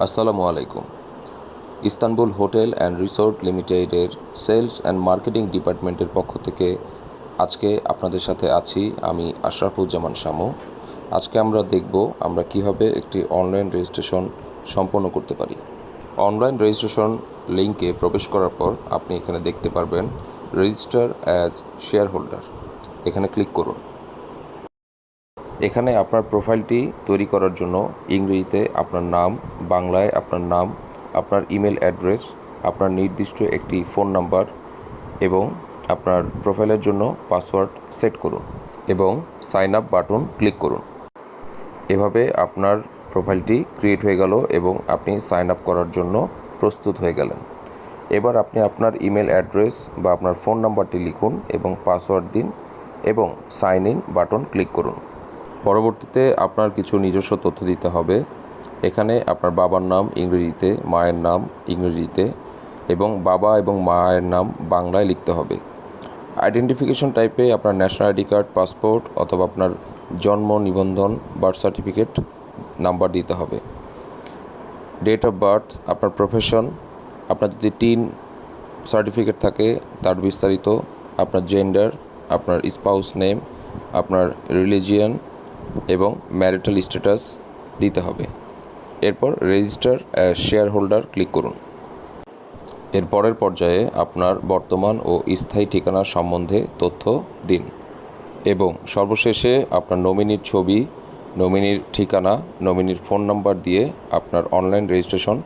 আসসালামু আলাইকুম। Istanbul hotel and resort লিমিটেডের সেলস অ্যান্ড মার্কেটিং ডিপার্টমেন্টের পক্ষ থেকে আজকে আপনাদের সাথে আছি আমি আশরাফুজ্জামান শামু। আজকে আমরা দেখব আমরা কিভাবে একটি অনলাইন রেজিস্ট্রেশন সম্পন্ন করতে পারি। অনলাইন রেজিস্ট্রেশন লিঙ্কে প্রবেশ করার পর আপনি এখানে দেখতে পারবেন রেজিস্টার অ্যাজ শেয়ার হোল্ডার। এখানে ক্লিক করুন। এখানে আপনার প্রোফাইলটি তৈরি করার জন্য ইংরেজিতে আপনার নাম, বাংলায় আপনার নাম, আপনার ইমেল অ্যাড্রেস, আপনার নির্দিষ্ট একটি ফোন নাম্বার এবং আপনার প্রোফাইলের জন্য পাসওয়ার্ড সেট করুন এবং সাইন আপ বাটন ক্লিক করুন। এভাবে আপনার প্রোফাইলটি ক্রিয়েট হয়ে গেল এবং আপনি সাইন আপ করার জন্য প্রস্তুত হয়ে গেলেন। এবার আপনি আপনার ইমেল অ্যাড্রেস বা আপনার ফোন নাম্বারটি লিখুন এবং পাসওয়ার্ড দিন এবং সাইন ইন বাটন ক্লিক করুন। পরবর্তীতে আপনার কিছু নিজস্ব তথ্য দিতে হবে। এখানে আপনার বাবার নাম ইংরেজিতে, মায়ের নাম ইংরেজিতে এবং বাবা এবং মায়ের নাম বাংলায় লিখতে হবে। আইডেন্টিফিকেশন টাইপে আপনার ন্যাশনাল আইডি কার্ড, পাসপোর্ট অথবা আপনার জন্ম নিবন্ধন, বার্থ সার্টিফিকেট নাম্বার দিতে হবে। ডেট অফ বার্থ, আপনার প্রফেশন, আপনার যদি টিন সার্টিফিকেট থাকে তার বিস্তারিত, আপনার জেন্ডার, আপনার স্পাউস নেম, আপনার রিলিজিয়ন এবং ম্যারিটাল স্ট্যাটাস দিতে হবে। এরপর register as share holder click করুন। এর পরের পর্যায়ে আপনার বর্তমান ও স্থায়ী ঠিকানা সম্বন্ধে তথ্য দিন এবং সর্বশেষে আপনার নমিনির ছবি, নমিনির ঠিকানা, নমিনির ফোন নাম্বার দিয়ে আপনার অনলাইন রেজিস্ট্রেশন